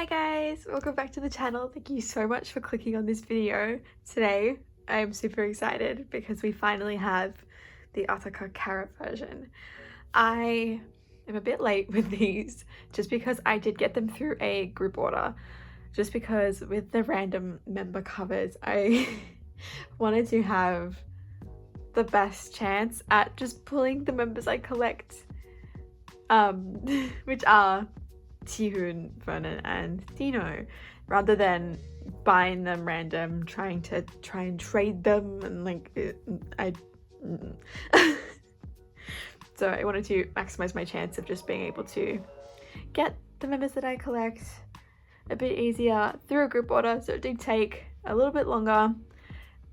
Hi guys, welcome back to the channel. Thank you so much for clicking on this video. Today I'm super excited because we finally have the Attacca Carat version. I am a bit late with these just because I did get them through a group order, just because with the random member covers I wanted to have the best chance at just pulling the members I collect, which are Tihoon, Vernon and Dino, rather than buying them random, trying and trade them and so I wanted to maximize my chance of just being able to get the members that I collect a bit easier through a group order. So it did take a little bit longer,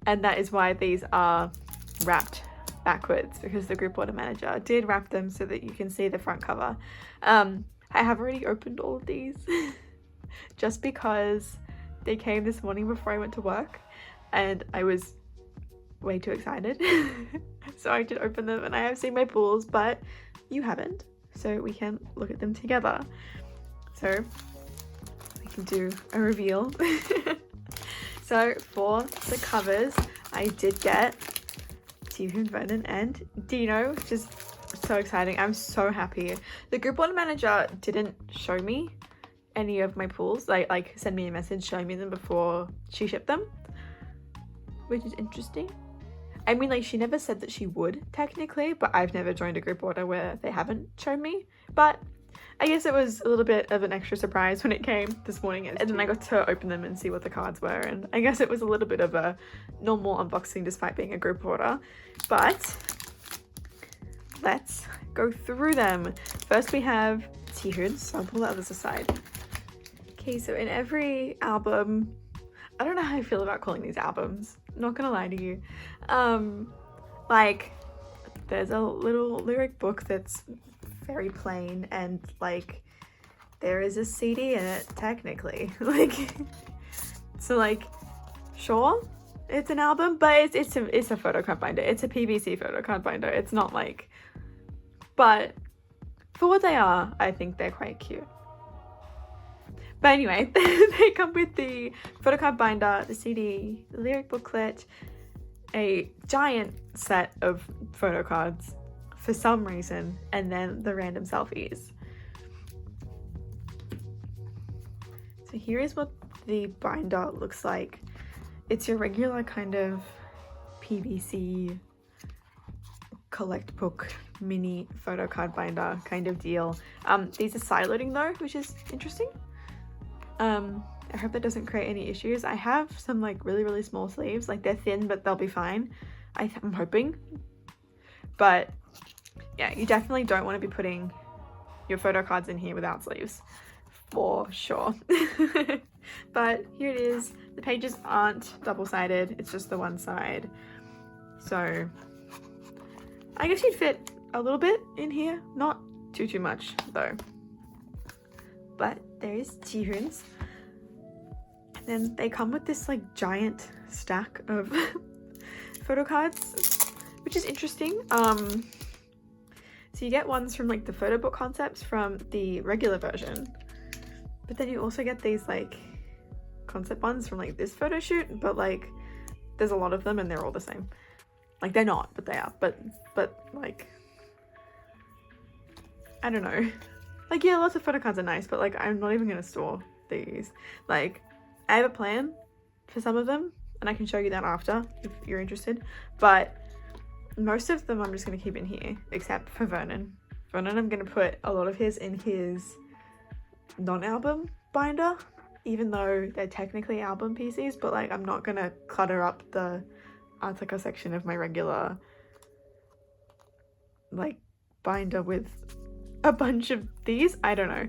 and that is why these are wrapped backwards, because the group order manager did wrap them so that you can see the front cover. I have already opened all of these just because they came this morning before I went to work and I was way too excited. So I did open them and I have seen my pulls, but you haven't, so we can look at them together. So we can do a reveal. So for the covers, I did get Tihoon, Vernon and Dino, which is so exciting. I'm so happy. The group order manager didn't show me any of my pulls, like send me a message showing me them before she shipped them, which is interesting. I mean, like, she never said that she would technically, but I've never joined a group order where they haven't shown me. But I guess it was a little bit of an extra surprise when it came this morning, and then I got to open them and see what the cards were, and I guess it was a little bit of a normal unboxing despite being a group order. But let's go through them. First we have Tihoon, so I'll pull the others aside. Okay, so in every album, I don't know how I feel about calling these albums, not gonna lie to you. Like, there's a little lyric book that's very plain, and like there is a CD in it technically. So sure, it's an album, but it's a photo card binder. It's a PVC photo card binder. It's not like, but for what they are, I think they're quite cute. But anyway, they come with the photo card binder, the CD, the lyric booklet, a giant set of photo cards for some reason, and then the random selfies. So here is what the binder looks like. It's your regular kind of PVC collect book mini photo card binder kind of deal. These are side loading though, which is interesting. I hope that doesn't create any issues. I have some like really small sleeves, like they're thin but they'll be fine, I'm hoping. But yeah, you definitely don't want to be putting your photo cards in here without sleeves, for sure. But here it is. The pages aren't double-sided, it's just the one side. So I guess you'd fit a little bit in here, not too much though. But there is Tihoon's. And then they come with this like giant stack of photo cards, which is interesting. So you get ones from like the photo book concepts from the regular version, but then you also get these like concept ones from like this photo shoot, but like there's a lot of them and they're all the same. Like they're not, but they are. But like, I don't know. Like, yeah, lots of photo cards are nice, but like I'm not even gonna store these. Like, I have a plan for some of them and I can show you that after if you're interested, but most of them I'm just going to keep in here, except for Vernon. Vernon, I'm going to put a lot of his in his non-album binder, even though they're technically album pieces, but like I'm not going to clutter up the Attacca section of my regular like binder with a bunch of these. I don't know.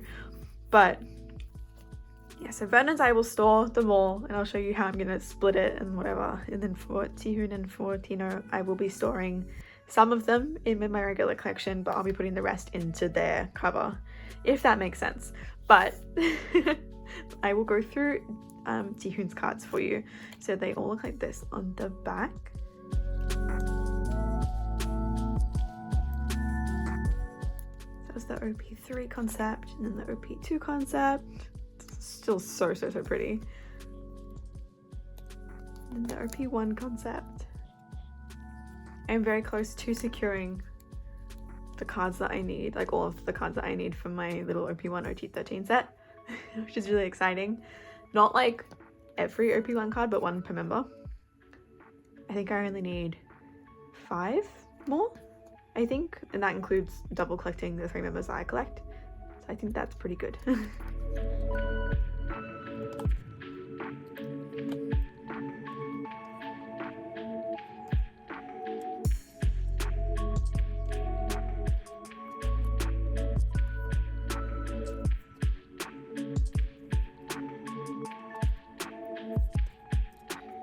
But yeah, so Vernon's I will store them all and I'll show you how I'm gonna split it and whatever. And then for Tihoon and for Dino, I will be storing some of them in my regular collection, but I'll be putting the rest into their cover, if that makes sense. But I will go through Tihoon's cards for you. So they all look like this on the back. So that's the OP3 concept and then the OP2 concept. still so pretty. And the OP1 concept. I'm very close to securing the cards that I need, like all of the cards that I need for my little OP1 OT13 set, which is really exciting. Not like every OP1 card, but one per member. I think I only need 5 more, I think, and that includes double collecting the 3 members that I collect. So I think that's pretty good.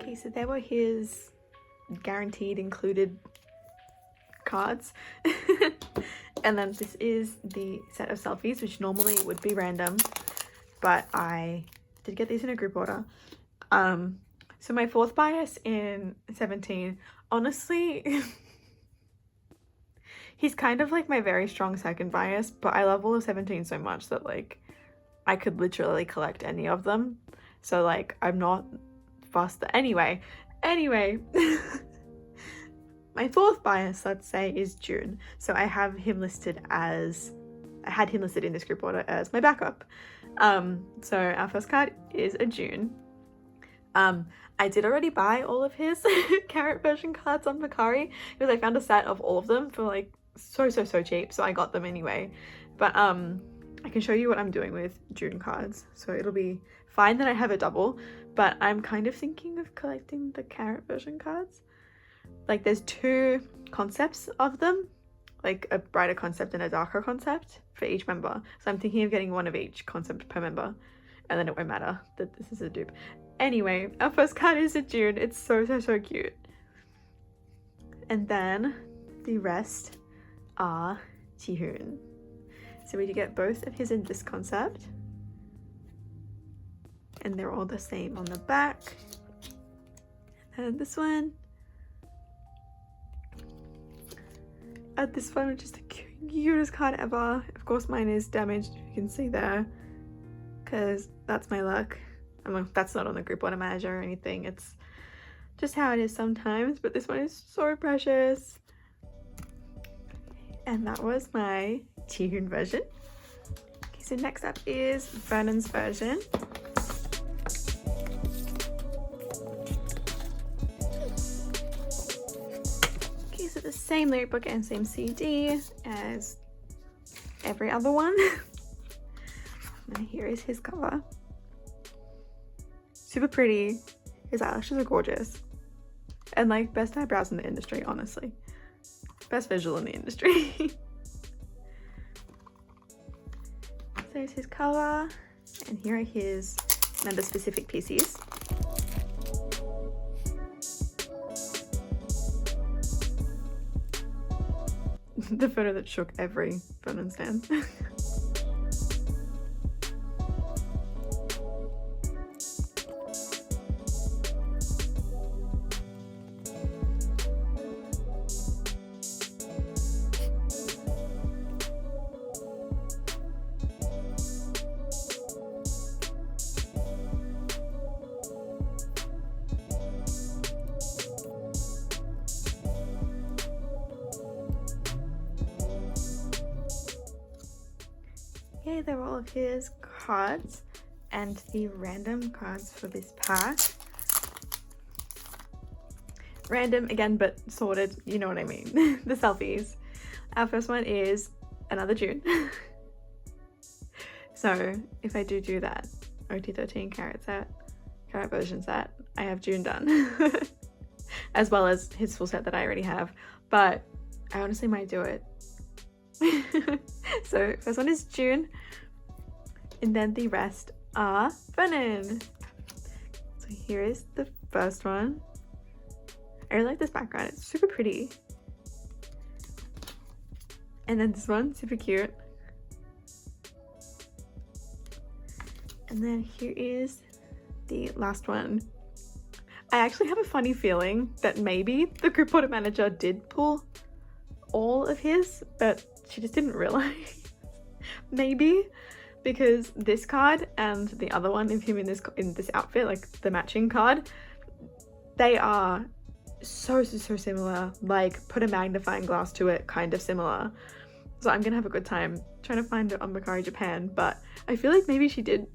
Okay, so there were his guaranteed included cards. And then this is the set of selfies, which normally would be random, but I did get these in a group order. So my 4th bias in 17, honestly, he's kind of like my very strong 2nd bias, but I love all of 17 so much that like I could literally collect any of them. So like I'm not fussed. Anyway. My 4th bias, let's say, is June. So I have him listed as, I had him listed in this group order as my backup. So our first card is a June. I did already buy all of his Carat version cards on Mercari because I found a set of all of them for like so cheap. So I got them anyway. But I can show you what I'm doing with June cards. So it'll be fine that I have a double, but I'm kind of thinking of collecting the Carat version cards. Like there's 2 concepts of them, like a brighter concept and a darker concept for each member. So I'm thinking of getting one of each concept per member, and then it won't matter that this is a dupe. Anyway, our first card is a June. It's so cute. And then the rest are Jihoon. So we do get both of his in this concept. And they're all the same on the back. And then this one. This one, which is the cutest card ever. Of course mine is damaged, if you can see there, because that's my luck. I mean, that's not on the group order manager or anything, it's just how it is sometimes, but this one is so precious. And that was my Jihoon version. Okay, so next up is Vernon's version. The same lyric book and same CD as every other one. And here is his cover. Super pretty. His eyelashes are gorgeous. And like best eyebrows in the industry, honestly. Best visual in the industry. So there's his cover, and here are his member specific PCs. The photo that shook every Vernon stand. Okay, they're all of his cards and the random cards for this pack. Random again, but sorted, you know what I mean. The selfies. Our first one is another June. So if I do that OT13 Carat version set, I have June done. As well as his full set that I already have, but I honestly might do it. So first one is June, and then the rest are Vernon. So here is the first one. I really like this background, it's super pretty. And then this one, super cute. And then here is the last one. I actually have a funny feeling that maybe the group order manager did pull all of his, but she just didn't realize. Maybe, because this card and the other one of him in this outfit, like the matching card, they are so similar, like put a magnifying glass to it, kind of similar. So I'm gonna have a good time trying to find it on Mercari Japan, but I feel like maybe she did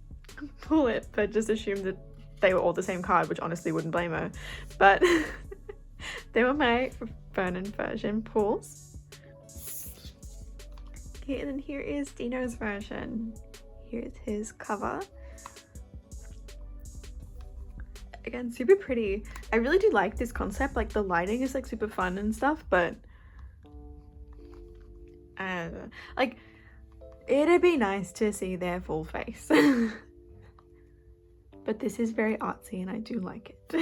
pull it but just assumed that they were all the same card, which honestly wouldn't blame her. But they were my Vernon version pulls. Okay, and then here is Dino's version. Here's his cover. Again, super pretty. I really do like this concept, like the lighting is like super fun and stuff, but like it'd be nice to see their full face. But this is very artsy and I do like it.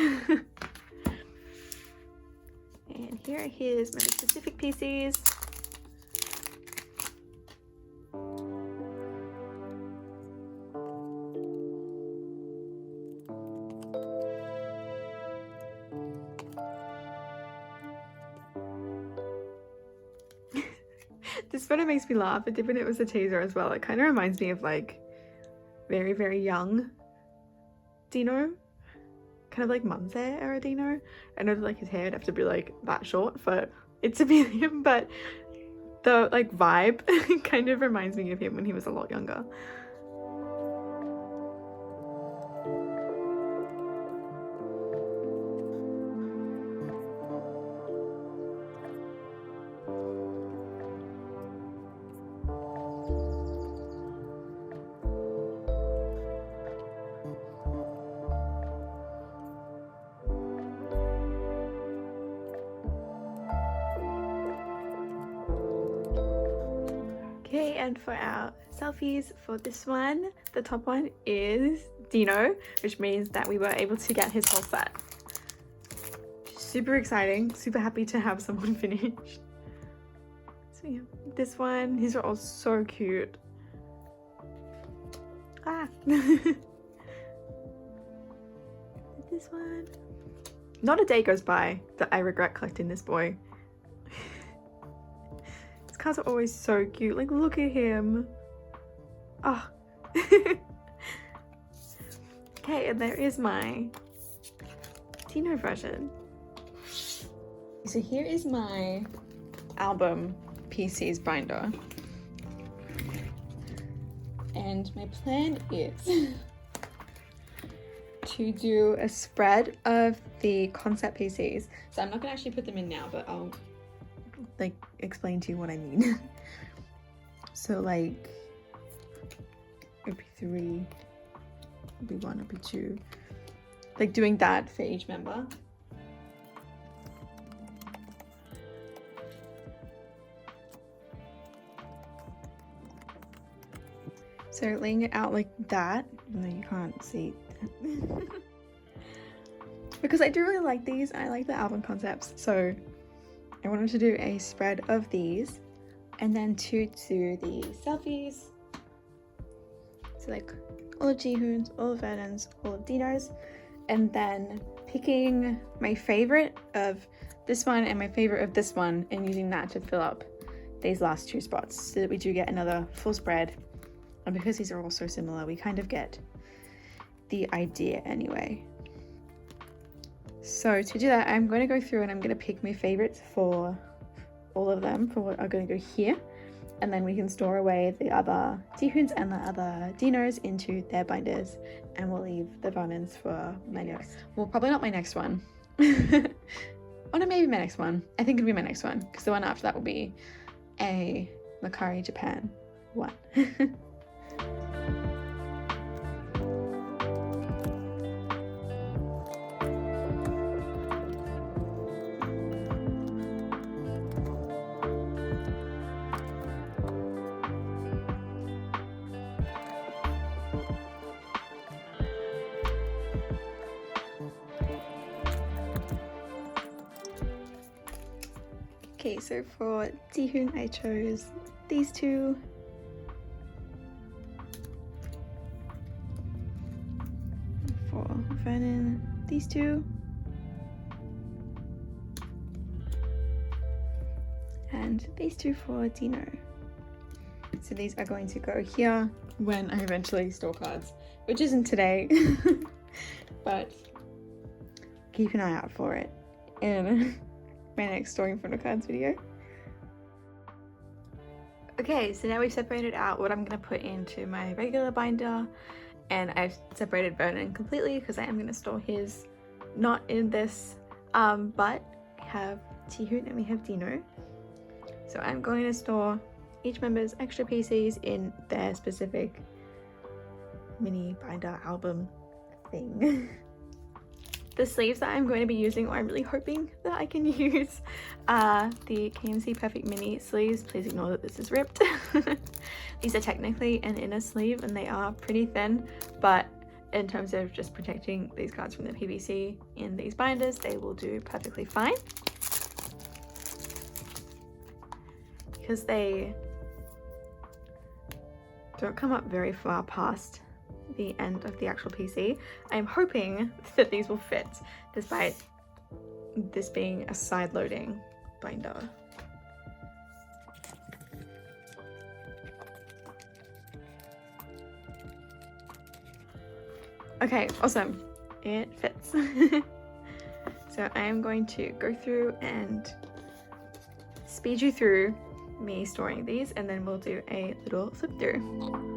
And here are his member specific pieces. This photo makes me laugh. I did when it was a teaser as well. It kind of reminds me of like very young Dino, kind of like Mum's Hair era Dino. I know that like his hair would have to be like that short for it to be him, but the like vibe kind of reminds me of him when he was a lot younger. Okay, and for our selfies for this one, the top one is Dino, which means that we were able to get his whole set. Super exciting, super happy to have someone finished. So yeah, this one, these are all so cute. Ah! This one. Not a day goes by that I regret collecting this boy. Cards are always so cute. Like, look at him. Oh. Okay, and there is my Dino version. So here is my album PCs binder. And my plan is to do a spread of the concept PCs. So I'm not gonna actually put them in now, but I'll like explain to you what I mean. So like OP3, OP1, OP2, like doing that for each member. So laying it out like that, even though you can't see that. Because I do really like these and I like the album concepts, so I wanted to do a spread of these and then to do the selfies. So like all of Jihoon's, all of Vernon's, all of Dino's, and then picking my favorite of this one and my favorite of this one and using that to fill up these last two spots so that we do get another full spread. And because these are all so similar, we kind of get the idea anyway. So to do that, I'm going to go through and I'm going to pick my favorites for all of them for what are going to go here, and then we can store away the other Jihoons and the other Dinos into their binders, and we'll leave the Vernons for my next, well, probably not my next one. Oh no, maybe my next one. I think it'll be my next one, because the one after that will be a Mercari Japan one. Okay, so for Jihoon, I chose these two. For Vernon, these two. And these two for Dino. So these are going to go here when I eventually store cards, which isn't today, but keep an eye out for it in my next storing photo cards video. Okay, so now we've separated out what I'm going to put into my regular binder, and I've separated Vernon completely because I am going to store his not in this, but we have T-Hoot and we have Dino. So I'm going to store each member's extra PCs in their specific mini binder album thing. The sleeves that I'm going to be using, or I'm really hoping that I can use, are the KMC Perfect Mini sleeves. Please ignore that this is ripped. These are technically an inner sleeve and they are pretty thin, but in terms of just protecting these cards from the PVC in these binders, they will do perfectly fine. Because they don't come up very far past the end of the actual PC. I'm hoping that these will fit despite this being a side loading binder. Okay, awesome. It fits. So I am going to go through and speed you through me storing these, and then we'll do a little flip through.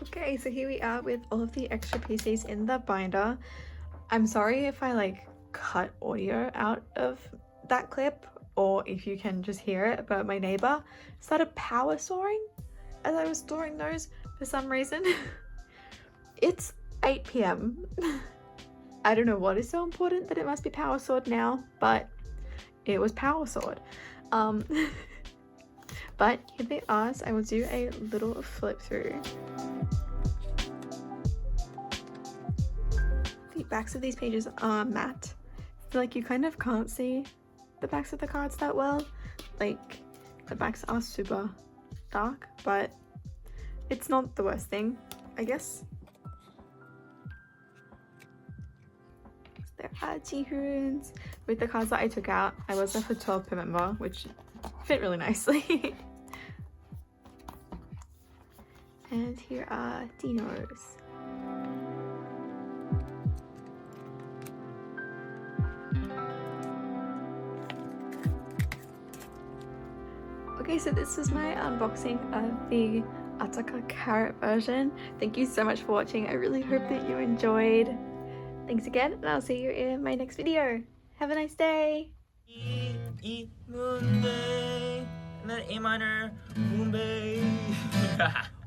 Okay, so here we are with all of the extra PCs in the binder. I'm sorry if I like cut audio out of that clip or if you can just hear it, but my neighbor started power sawing as I was storing those for some reason. It's 8 p.m. I don't know what is so important that it must be power sawed now, but it was power sawed. But here they are, so I will do a little flip through. The backs of these pages are matte. I feel like you kind of can't see the backs of the cards that well. Like, the backs are super dark, but it's not the worst thing, I guess. There are Jihoons. With the cards that I took out, I was left with 12 per member, which fit really nicely. And here are Dinos. Okay, so this was my unboxing of the Attacca Carat version. Thank you so much for watching. I really hope that you enjoyed. Thanks again, and I'll see you in my next video. Have a nice day! E Moonbay, and then A minor Moonbay.